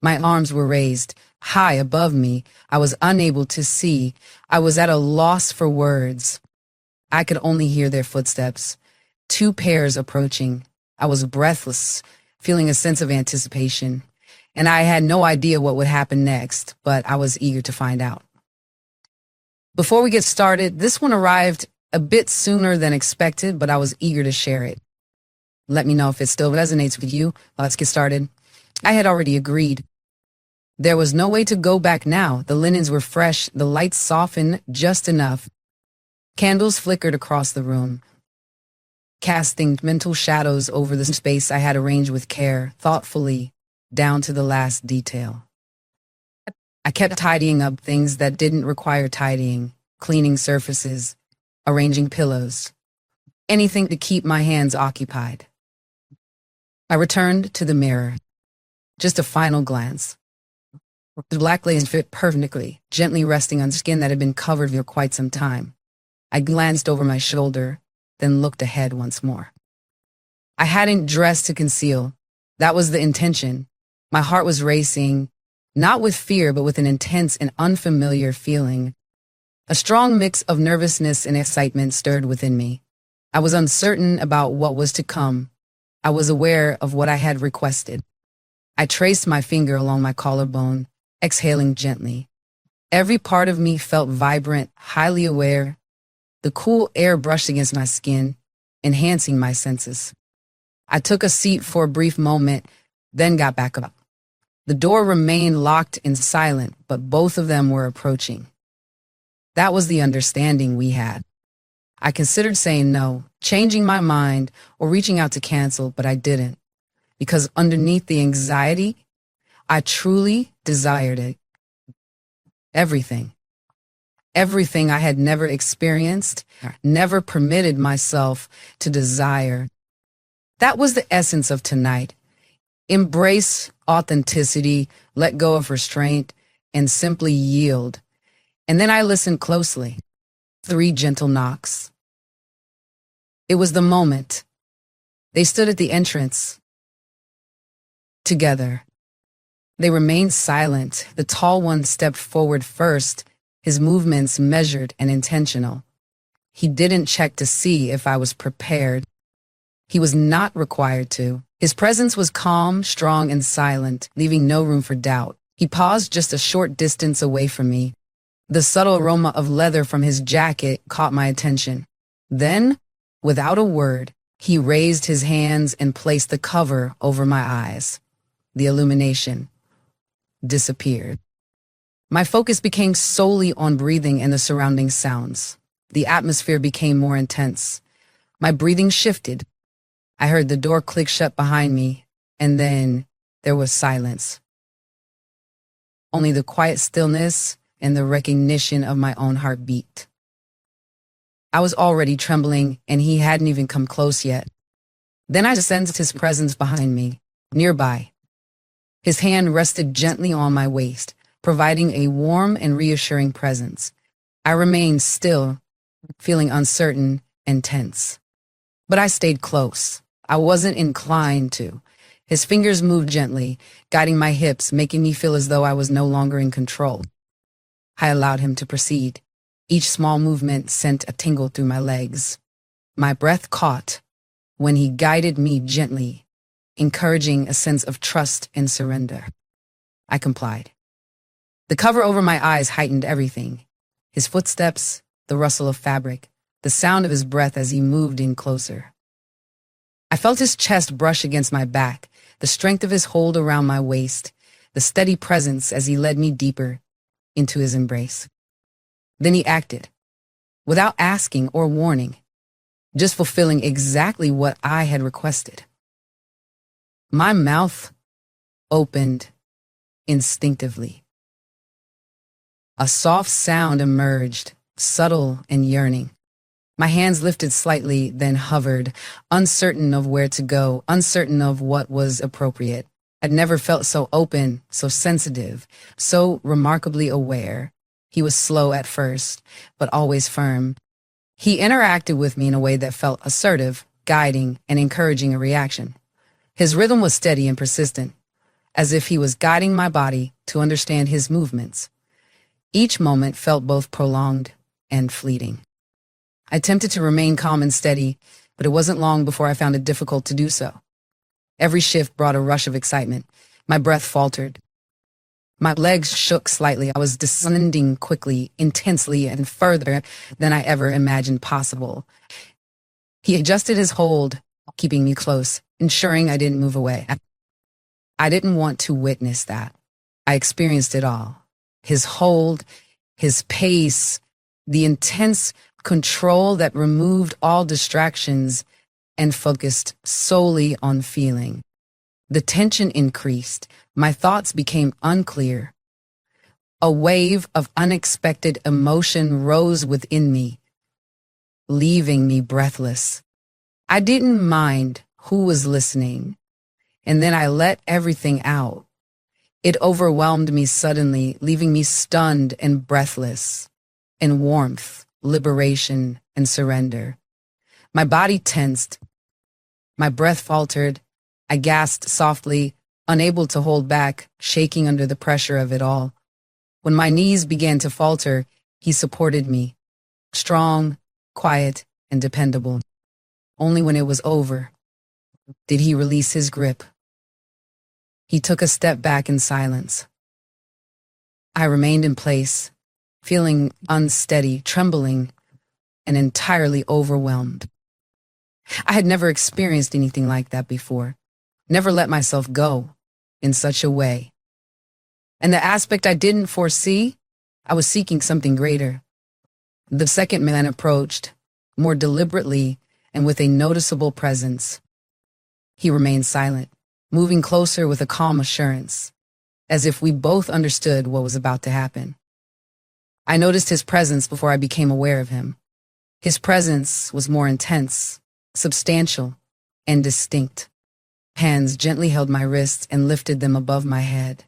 My arms were raised, high above me. I was unable to see. I was at a loss for words. I could only hear their footsteps. Two pairs approaching. I was breathless, feeling a sense of anticipation. And I had no idea what would happen next, but I was eager to find out. Before we get started, this one arrived a bit sooner than expected, but I was eager to share it. Let me know if it still resonates with you. Let's get started. I had already agreed. There was no way to go back now. The linens were fresh, the lights softened just enough. Candles flickered across the room, casting mental shadows over the space I had arranged with care, thoughtfully, down to the last detail. I kept tidying up things that didn't require tidying, cleaning surfaces, arranging pillows, anything to keep my hands occupied. I returned to the mirror. Just a final glance. The black lace fit perfectly, gently resting on skin that had been covered for quite some time. I glanced over my shoulder, then looked ahead once more. I hadn't dressed to conceal. That was the intention. My heart was racing, not with fear, but with an intense and unfamiliar feeling. A strong mix of nervousness and excitement stirred within me. I was uncertain about what was to come. I was aware of what I had requested. I traced my finger along my collarbone, exhaling gently. Every part of me felt vibrant, highly aware. The cool air brushed against my skin, enhancing my senses. I took a seat for a brief moment, then got back up. The door remained locked and silent, but both of them were approaching. That was the understanding we had. I considered saying no, changing my mind, or reaching out to cancel, but I didn't. Because underneath the anxiety, I truly desired it. Everything. Everything I had never experienced, never permitted myself to desire. That was the essence of tonight. Embrace authenticity, let go of restraint, and simply yield. And then I listened closely. 3 gentle knocks. It was the moment. They stood at the entrance. Together. They remained silent. The tall one stepped forward first, his movements measured and intentional. He didn't check to see if I was prepared. He was not required to. His presence was calm, strong, and silent, leaving no room for doubt. He paused just a short distance away from me. The subtle aroma of leather from his jacket caught my attention. Then, without a word, he raised his hands and placed the cover over my eyes. The illumination disappeared. My focus became solely on breathing and the surrounding sounds. The atmosphere became more intense. My breathing shifted. I heard the door click shut behind me, and then there was silence. Only the quiet stillness and the recognition of my own heartbeat. I was already trembling, and he hadn't even come close yet. Then I sensed his presence behind me, nearby. His hand rested gently on my waist, providing a warm and reassuring presence. I remained still, feeling uncertain and tense. But I stayed close. I wasn't inclined to. His fingers moved gently, guiding my hips, making me feel as though I was no longer in control. I allowed him to proceed. Each small movement sent a tingle through my legs. My breath caught when he guided me gently, encouraging a sense of trust and surrender. I complied. The cover over my eyes heightened everything. His footsteps, the rustle of fabric, the sound of his breath as he moved in closer. I felt his chest brush against my back, the strength of his hold around my waist, the steady presence as he led me deeper into his embrace. Then he acted, without asking or warning, just fulfilling exactly what I had requested. My mouth opened instinctively. A soft sound emerged, subtle and yearning. My hands lifted slightly, then hovered, uncertain of where to go, uncertain of what was appropriate. I'd never felt so open, so sensitive, so remarkably aware. He was slow at first, but always firm. He interacted with me in a way that felt assertive, guiding, and encouraging a reaction. His rhythm was steady and persistent. as if he was guiding my body to understand his movements. Each moment felt both prolonged and fleeting. I attempted to remain calm and steady, but it wasn't long before I found it difficult to do so. Every shift brought a rush of excitement. My breath faltered. My legs shook slightly. I was descending quickly, intensely, and further than I ever imagined possible. He adjusted his hold, keeping me close, ensuring I didn't move away. I didn't want to witness that. I experienced it all. His hold, his pace, the intense control that removed all distractions and focused solely on feeling. The tension increased. My thoughts became unclear. A wave of unexpected emotion rose within me, leaving me breathless. I didn't mind who was listening, and then I let everything out. It overwhelmed me suddenly, leaving me stunned and breathless, in warmth, liberation, and surrender. My body tensed. My breath faltered. I gasped softly, unable to hold back, shaking under the pressure of it all. When my knees began to falter, he supported me, strong, quiet, and dependable. Only when it was over did he release his grip. He took a step back in silence. I remained in place, feeling unsteady, trembling, and entirely overwhelmed. I had never experienced anything like that before, never let myself go in such a way. And the aspect I didn't foresee, I was seeking something greater. The second man approached, more deliberately and with a noticeable presence. He remained silent, moving closer with a calm assurance, as if we both understood what was about to happen. I noticed his presence before I became aware of him. His presence was more intense, substantial, and distinct. Hands gently held my wrists and lifted them above my head.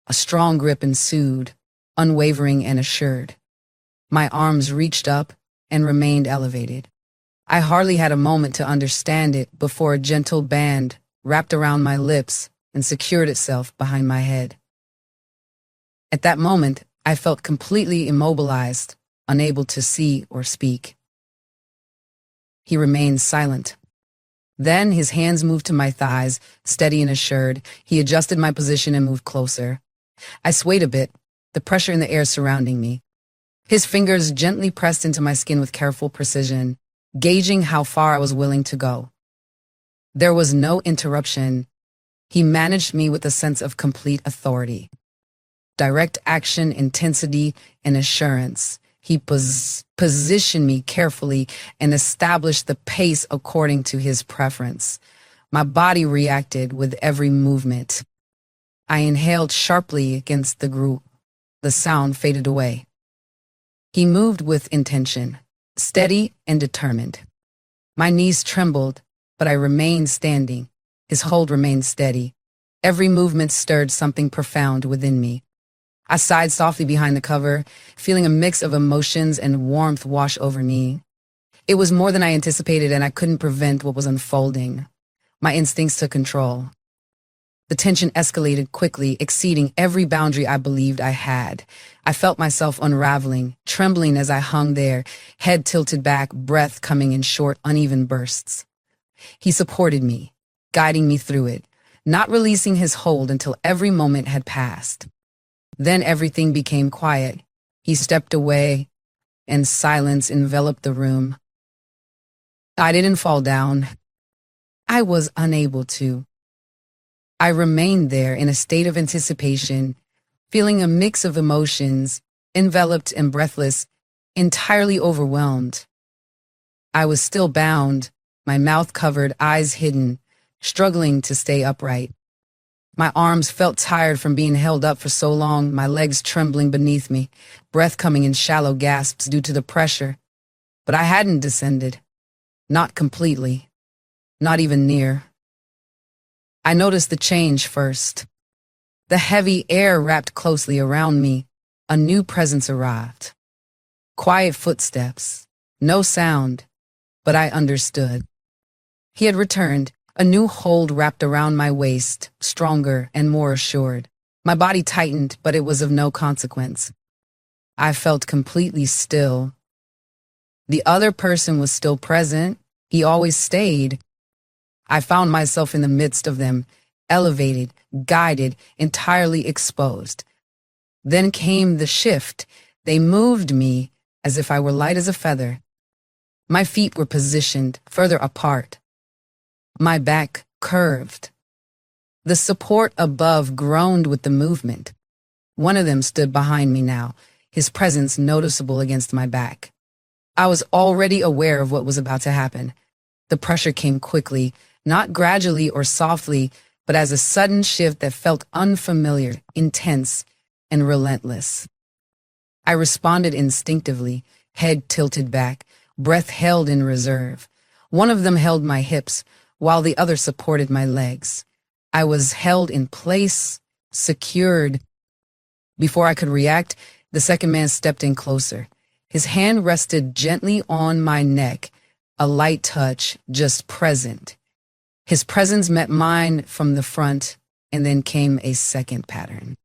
A strong grip ensued, unwavering and assured. My arms reached up and remained elevated. I hardly had a moment to understand it before a gentle band wrapped around my lips and secured itself behind my head. At that moment, I felt completely immobilized, unable to see or speak. He remained silent. Then his hands moved to my thighs, steady and assured. He adjusted my position and moved closer. I swayed a bit, the pressure in the air surrounding me. His fingers gently pressed into my skin with careful precision, gauging how far I was willing to go. There was no interruption. He managed me with a sense of complete authority. Direct action, intensity, and assurance. He positioned me carefully and established the pace according to his preference. My body reacted with every movement. I inhaled sharply against the group. The sound faded away. He moved with intention, steady and determined. My knees trembled, but I remained standing. His hold remained steady. Every movement stirred something profound within me. I sighed softly behind the cover, feeling a mix of emotions and warmth wash over me. It was more than I anticipated, and I couldn't prevent what was unfolding. My instincts took control. The tension escalated quickly, exceeding every boundary I believed I had. I felt myself unraveling, trembling as I hung there, head tilted back, breath coming in short, uneven bursts. He supported me, guiding me through it, not releasing his hold until every moment had passed. Then everything became quiet. He stepped away, and silence enveloped the room. I didn't fall down. I was unable to. I remained there in a state of anticipation, feeling a mix of emotions, enveloped and breathless, entirely overwhelmed. I was still bound, my mouth covered, eyes hidden, struggling to stay upright. My arms felt tired from being held up for so long, my legs trembling beneath me, breath coming in shallow gasps due to the pressure. But I hadn't descended. Not completely. Not even near. I noticed the change first. The heavy air wrapped closely around me. A new presence arrived. Quiet footsteps. No sound, but I understood. He had returned, A new hold wrapped around my waist, stronger and more assured. My body tightened, but it was of no consequence. I felt completely still. The other person was still present. He always stayed. I found myself in the midst of them, elevated, guided, entirely exposed. Then came the shift. They moved me as if I were light as a feather. My feet were positioned further apart. My back curved. The support above groaned with the movement. One of them stood behind me now, his presence noticeable against my back. I was already aware of what was about to happen. The pressure came quickly, not gradually or softly, but as a sudden shift that felt unfamiliar, intense, and relentless. I responded instinctively, head tilted back, breath held in reserve. One of them held my hips, while the other supported my legs. I was held in place, secured. Before I could react, the second man stepped in closer. His hand rested gently on my neck, a light touch, just present. His presence met mine from the front, and then came a second pattern.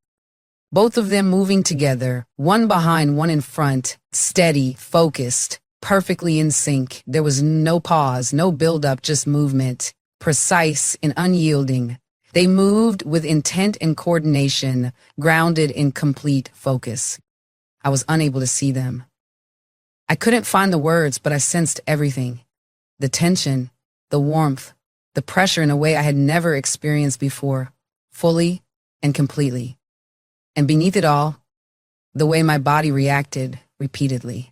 Both of them moving together, one behind, one in front, steady, focused, perfectly in sync. There was no pause, no build-up, just movement, precise and unyielding. They moved with intent and coordination, grounded in complete focus. I was unable to see them. I couldn't find the words, but I sensed everything. The tension, the warmth, the pressure in a way I had never experienced before, fully and completely. And beneath it all, the way my body reacted repeatedly.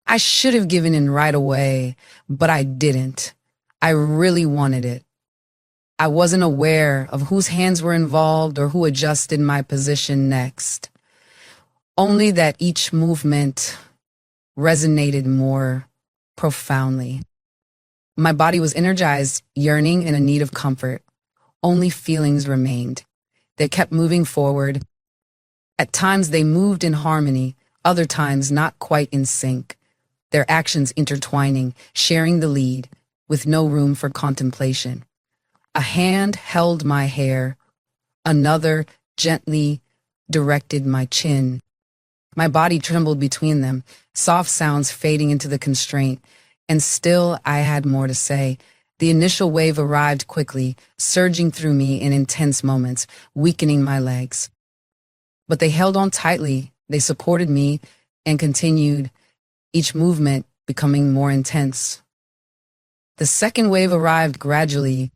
I should have given in right away, but I didn't. I really wanted it. I wasn't aware of whose hands were involved or who adjusted my position next. Only that each movement resonated more profoundly. My body was energized, yearning, and in need of comfort. Only feelings remained. They kept moving forward. At times they moved in harmony, other times not quite in sync, their actions intertwining, sharing the lead, with no room for contemplation. A hand held my hair, another gently directed my chin. My body trembled between them, soft sounds fading into the constraint, and still I had more to say. The initial wave arrived quickly, surging through me in intense moments, weakening my legs. But they held on tightly, they supported me, and continued, each movement becoming more intense. The second wave arrived gradually.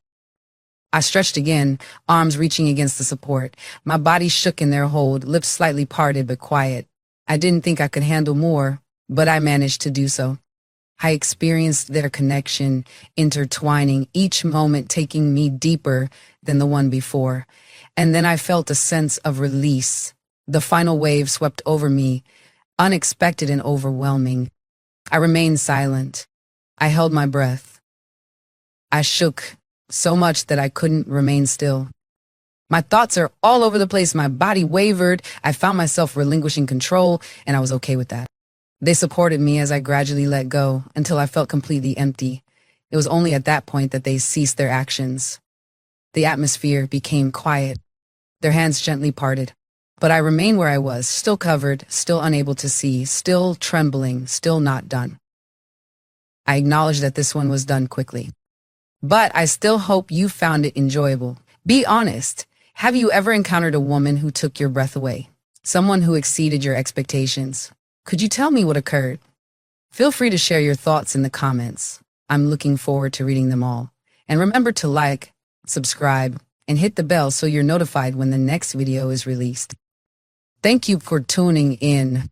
I stretched again, arms reaching against the support. My body shook in their hold, lips slightly parted but quiet. I didn't think I could handle more, but I managed to do so. I experienced their connection, intertwining, each moment taking me deeper than the one before. And then I felt a sense of release. The final wave swept over me, unexpected and overwhelming. I remained silent. I held my breath. I shook so much that I couldn't remain still. My thoughts are all over the place. My body wavered. I found myself relinquishing control, and I was okay with that. They supported me as I gradually let go until I felt completely empty. It was only at that point that they ceased their actions. The atmosphere became quiet. Their hands gently parted. But I remained where I was, still covered, still unable to see, still trembling, still not done. I acknowledged that this one was done quickly. But I still hope you found it enjoyable. Be honest. Have you ever encountered a woman who took your breath away? Someone who exceeded your expectations? Could you tell me what occurred? Feel free to share your thoughts in the comments. I'm looking forward to reading them all. And remember to like, subscribe, and hit the bell so you're notified when the next video is released. Thank you for tuning in.